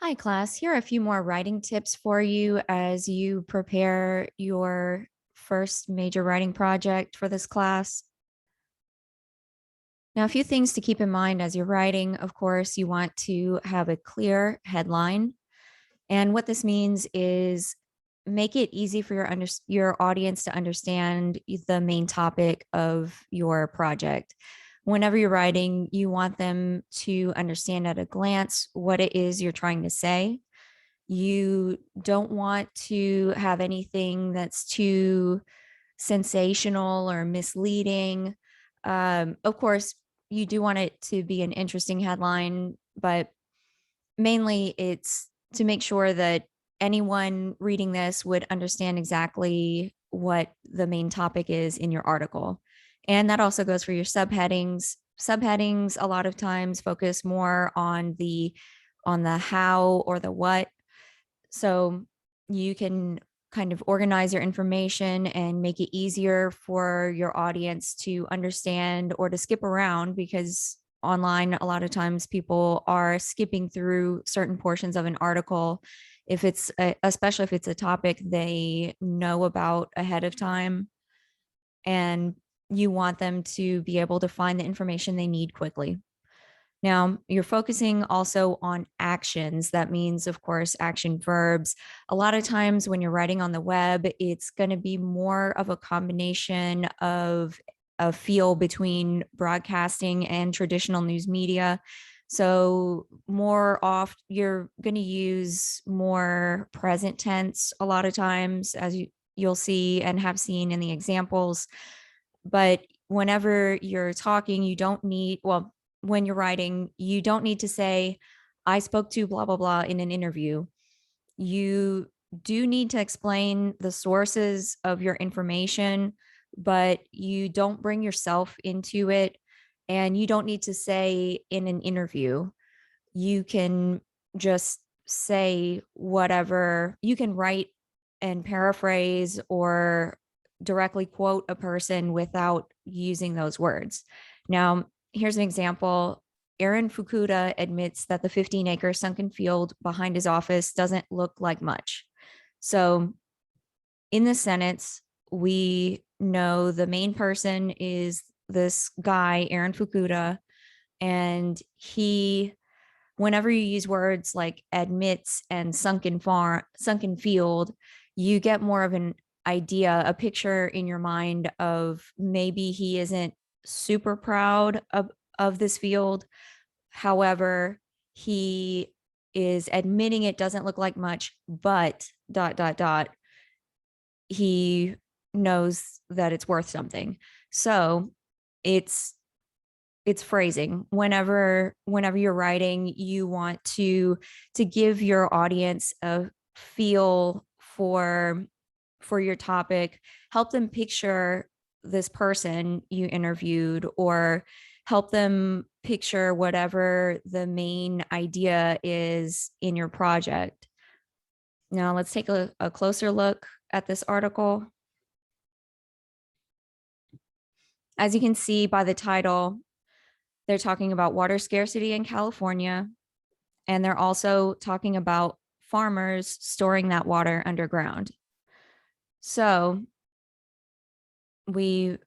Hi, class. Here are a few more writing tips for you as you prepare your first major writing project for this class. Now, a few things to keep in mind as you're writing. Of course, you want to have a clear headline. And what this means is make it easy for your audience to understand the main topic of your project. Whenever you're writing, you want them to understand at a glance what it is you're trying to say. You don't want to have anything that's too sensational or misleading. Of course, you do want it to be an interesting headline, but mainly it's to make sure that anyone reading this would understand exactly what the main topic is in your article. And that also goes for your subheadings. Subheadings a lot of times focus more on the how or the what, so you can kind of organize your information and make it easier for your audience to understand or to skip around, because online a lot of times people are skipping through certain portions of an article if especially if it's a topic they know about ahead of time, and you want them to be able to find the information they need quickly. Now, you're focusing also on actions. That means, of course, action verbs. A lot of times when you're writing on the web, it's going to be more of a combination of a feel between broadcasting and traditional news media. So more oft you're going to use more present tense a lot of times, as you'll see and have seen in the examples. But whenever you're talking, you don't need, well, when you're writing, you don't need to say, I spoke to blah, blah, blah in an interview. You do need to explain the sources of your information, but you don't bring yourself into it. And you don't need to say in an interview. You can just say whatever. You can write and paraphrase or directly quote a person without using those words. Now, here's an example. Aaron Fukuda admits that the 15-acre sunken field behind his office doesn't look like much. So in this sentence, we know the main person is this guy, Aaron Fukuda, and whenever you use words like admits and sunken field, you get more of an idea, a picture in your mind of maybe he isn't super proud of this field. However, he is admitting it doesn't look like much, but dot dot dot, he knows that it's worth something. So it's phrasing. Whenever you're writing, you want to give your audience a feel for your topic, help them picture this person you interviewed, or help them picture whatever the main idea is in your project. Now let's take a closer look at this article. As you can see by the title, they're talking about water scarcity in California, and they're also talking about farmers storing that water underground. So we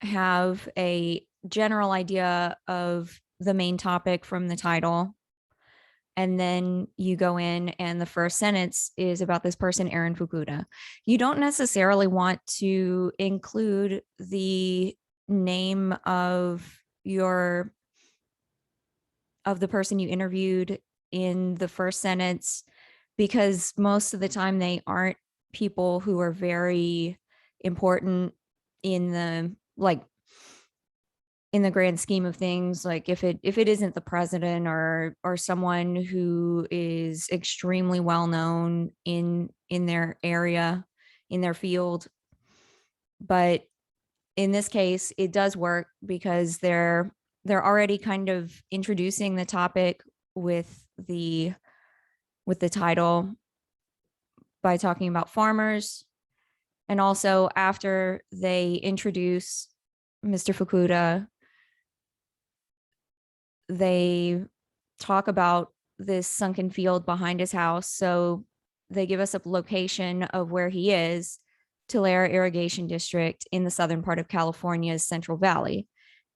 have a general idea of the main topic from the title. And then you go in, and the first sentence is about this person, Aaron Fukuda. You don't necessarily want to include the name of the person you interviewed in the first sentence, because most of the time they aren't people who are very important in the grand scheme of things. Like if it isn't the president or someone who is extremely well known in their area, in their field. But in this case, it does work because they're already kind of introducing the topic with the title by talking about farmers. And also after they introduce Mr. Fukuda, they talk about this sunken field behind his house. So they give us a location of where he is, Tulare Irrigation District in the southern part of California's Central Valley.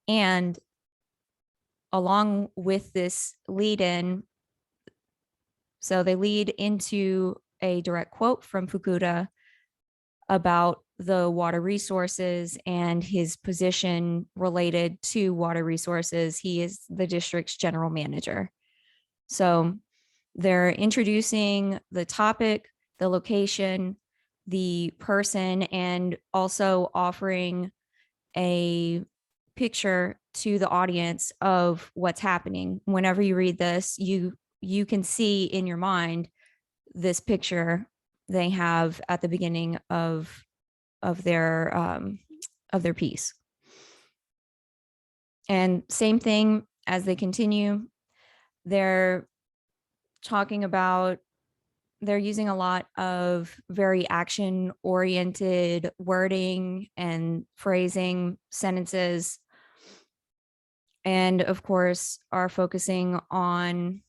And along with this lead in, so they lead into a direct quote from Fukuda about the water resources and his position related to water resources. He is the district's general manager. So they're introducing the topic, the location, the person, and also offering a picture to the audience of what's happening. Whenever you read this, you can see in your mind this picture they have at the beginning of their piece. And same thing as they continue, they're talking about, they're using a lot of very action oriented wording and phrasing sentences, and of course are focusing on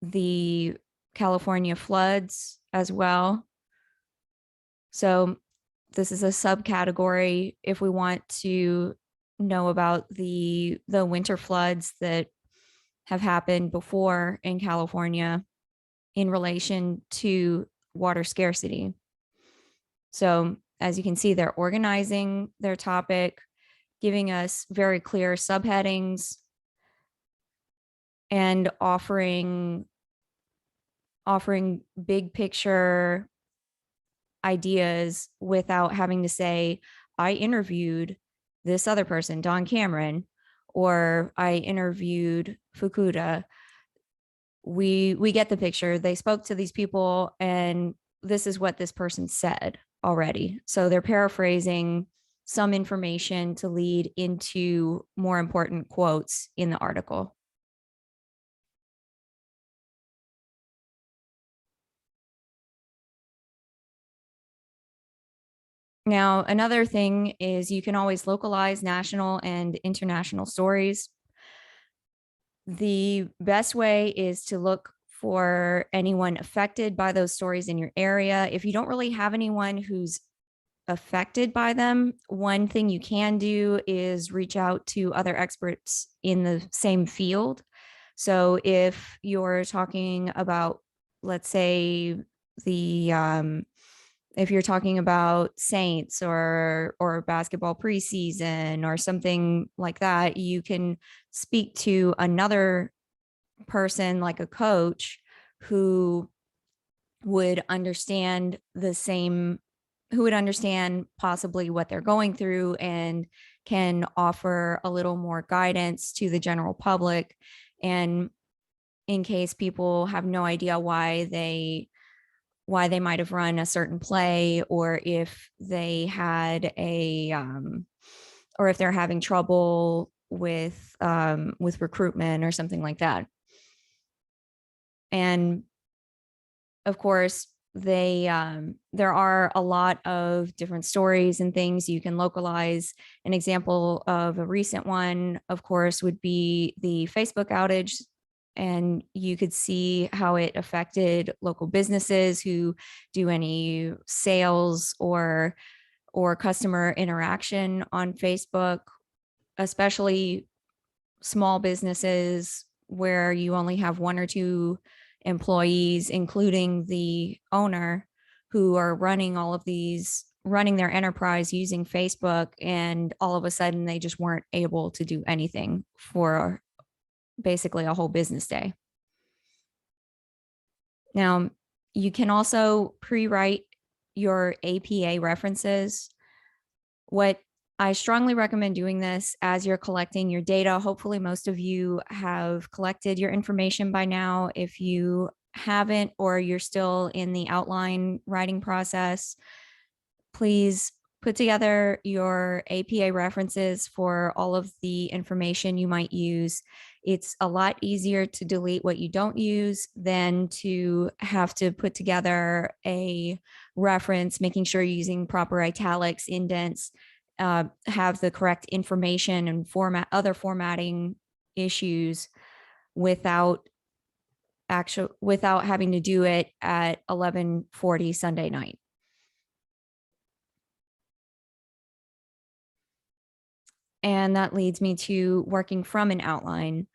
the California floods as well. So this is a subcategory if we want to know about the winter floods that have happened before in California in relation to water scarcity. So as you can see, they're organizing their topic, giving us very clear subheadings, and offering big picture ideas without having to say, I interviewed this other person, Don Cameron, or I interviewed Fukuda. We get the picture. They spoke to these people and this is what this person said already. So they're paraphrasing some information to lead into more important quotes in the article. Now, another thing is you can always localize national and international stories. The best way is to look for anyone affected by those stories in your area. If you don't really have anyone who's affected by them, one thing you can do is reach out to other experts in the same field. So if you're talking about, let's say, the if you're talking about Saints or basketball preseason or something like that, you can speak to another person like a coach who would understand the same, who would understand possibly what they're going through and can offer a little more guidance to the general public. And in case people have no idea why they might have run a certain play, or if they had a or if they're having trouble with recruitment or something like that. And of course, there are a lot of different stories and things you can localize. An example of a recent one, of course, would be the Facebook outage, and you could see how it affected local businesses who do any sales or customer interaction on Facebook, especially small businesses where you only have one or two employees, including the owner, who are running all of these, running their enterprise using Facebook. And all of a sudden, they just weren't able to do anything for basically a whole business day. Now, you can also pre-write your APA references. What I strongly recommend doing this as you're collecting your data. Hopefully, most of you have collected your information by now. If you haven't, or you're still in the outline writing process, please put together your APA references for all of the information you might use. It's a lot easier to delete what you don't use than to have to put together a reference, making sure you're using proper italics, indents, have the correct information and other formatting issues without without having to do it at 11:40 Sunday night. And that leads me to working from an outline.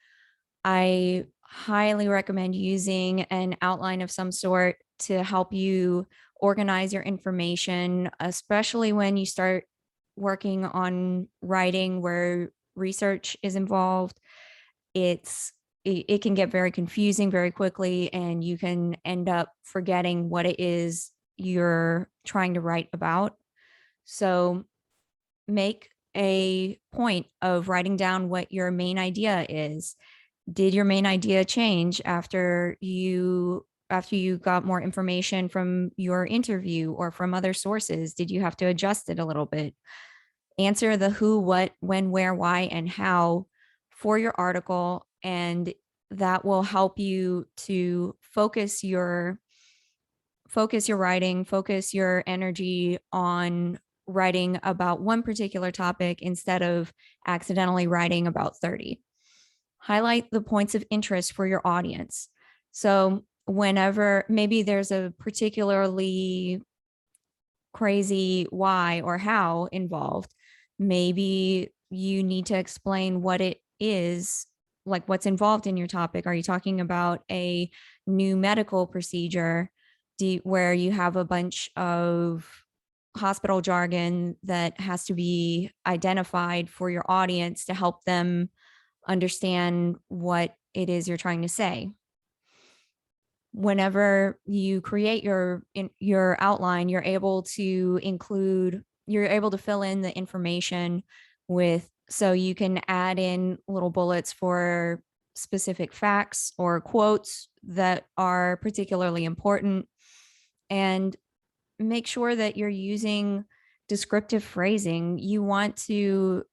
I highly recommend using an outline of some sort to help you organize your information, especially when you start working on writing where research is involved. It can get very confusing very quickly, and you can end up forgetting what it is you're trying to write about. So make a point of writing down what your main idea is. Did your main idea change after you got more information from your interview or from other sources? Did you have to adjust it a little bit? Answer the who, what, when, where, why, and how for your article, and that will help you to focus your writing, focus your energy on writing about one particular topic instead of accidentally writing about 30. Highlight the points of interest for your audience. So whenever maybe there's a particularly crazy why or how involved, maybe you need to explain what it is, like what's involved in your topic. Are you talking about a new medical procedure where you have a bunch of hospital jargon that has to be identified for your audience to help them understand what it is you're trying to say? Whenever you create your outline, you're able to fill in the information with, so you can add in little bullets for specific facts or quotes that are particularly important, and make sure that you're using descriptive phrasing. You want to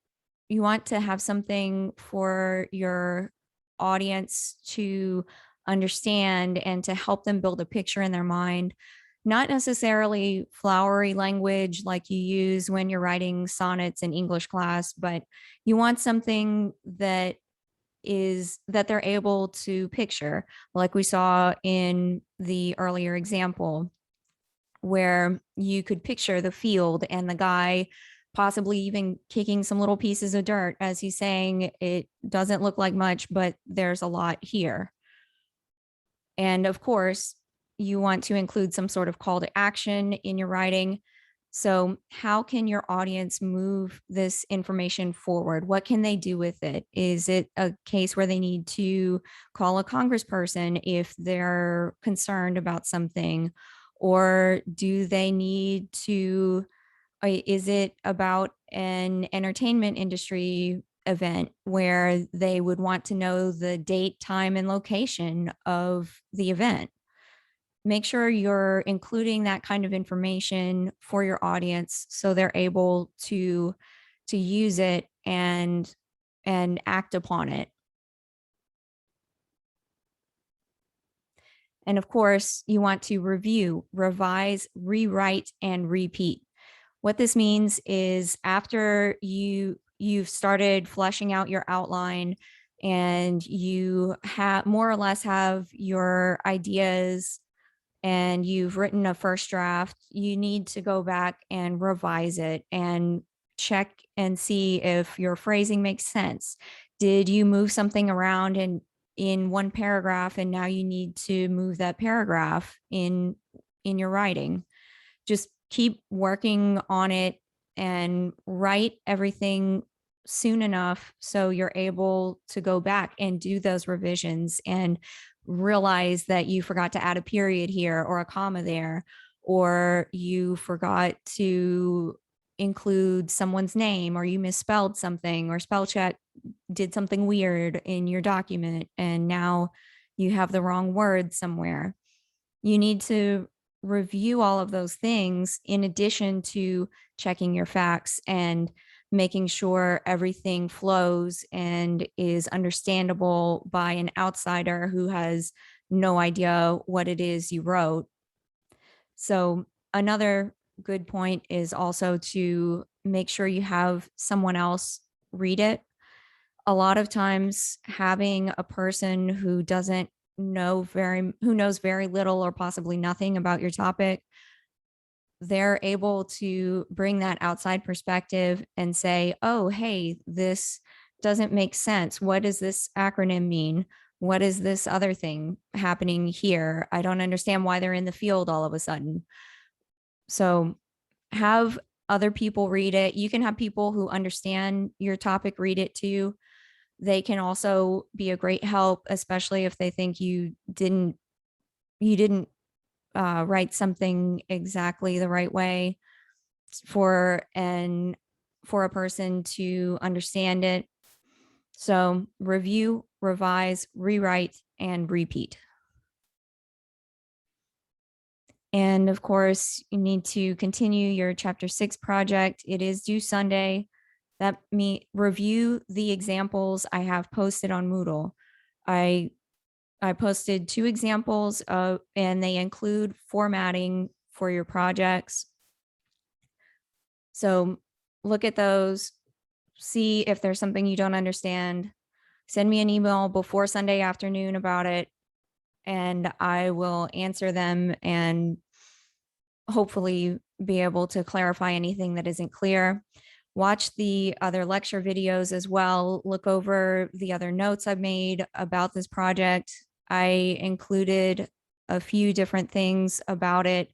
have something for your audience to understand and to help them build a picture in their mind, not necessarily flowery language like you use when you're writing sonnets in English class, but you want something that they're able to picture, like we saw in the earlier example, where you could picture the field and the guy possibly even kicking some little pieces of dirt as he's saying, it doesn't look like much, but there's a lot here. And of course, you want to include some sort of call to action in your writing. So, how can your audience move this information forward? What can they do with it? Is it a case where they need to call a congressperson if they're concerned about something? Or do they need to, is it about an entertainment industry event where they would want to know the date, time, and location of the event? Make sure you're including that kind of information for your audience so they're able to use it and act upon it. And of course, you want to review, revise, rewrite, and repeat. What this means is after you've started fleshing out your outline and you have more or less have your ideas and you've written a first draft, you need to go back and revise it and check and see if your phrasing makes sense. Did you move something around in one paragraph and now you need to move that paragraph in your writing? Just keep working on it and write everything soon enough so you're able to go back and do those revisions and realize that you forgot to add a period here or a comma there, or you forgot to include someone's name, or you misspelled something, or spell check did something weird in your document and now you have the wrong word somewhere. You need to review all of those things in addition to checking your facts and making sure everything flows and is understandable by an outsider who has no idea what it is you wrote. So, another good point is also to make sure you have someone else read it. A lot of times, having a person who doesn't who knows very little or possibly nothing about your topic, they're able to bring that outside perspective and say, oh, hey, this doesn't make sense. What does this acronym mean? What is this other thing happening here? I don't understand why they're in the field all of a sudden. So have other people read it. You can have people who understand your topic read it too. They can also be a great help, especially if they think you didn't write something exactly the right way for an for a person to understand it. So review, revise, rewrite, and repeat. And of course, you need to continue your chapter 6 project. It is due Sunday. That me review the examples I have posted on Moodle. I I posted 2 examples and they include formatting for your projects. So look at those, see if there's something you don't understand. Send me an email before Sunday afternoon about it, and I will answer them and hopefully be able to clarify anything that isn't clear. Watch the other lecture videos as well. Look over the other notes I've made about this project. I included a few different things about it,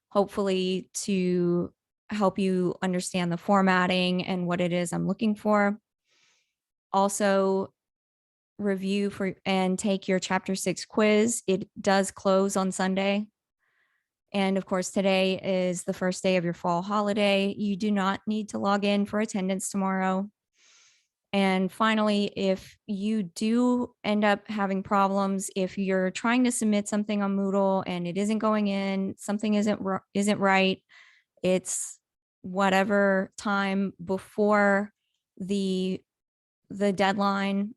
hopefully to help you understand the formatting and what it is I'm looking for. Also, review for and take your chapter 6 quiz. It does close on Sunday. And of course, today is the first day of your fall holiday. You do not need to log in for attendance tomorrow. And finally, if you do end up having problems, if you're trying to submit something on Moodle and it isn't going in, something isn't right, it's whatever time before the the deadline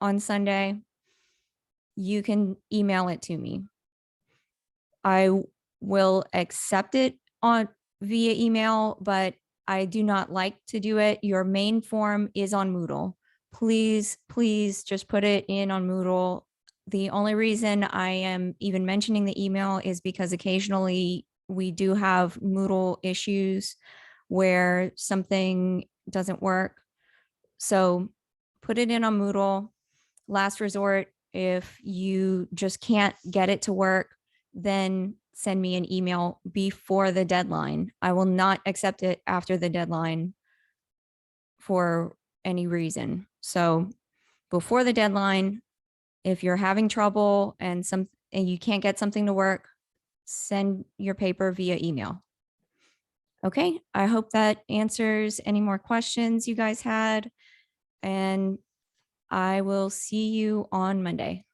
on Sunday, you can email it to me. I will accept it on via email, but I do not like to do it. Your main form is on Moodle. Please just put it in on Moodle. The only reason I am even mentioning the email is because occasionally we do have Moodle issues where something doesn't work. So put it in on Moodle. Last resort, if you just can't get it to work, then send me an email before the deadline. I will not accept it after the deadline for any reason. So before the deadline, if you're having trouble and you can't get something to work, send your paper via email. Okay, I hope that answers any more questions you guys had, and I will see you on Monday.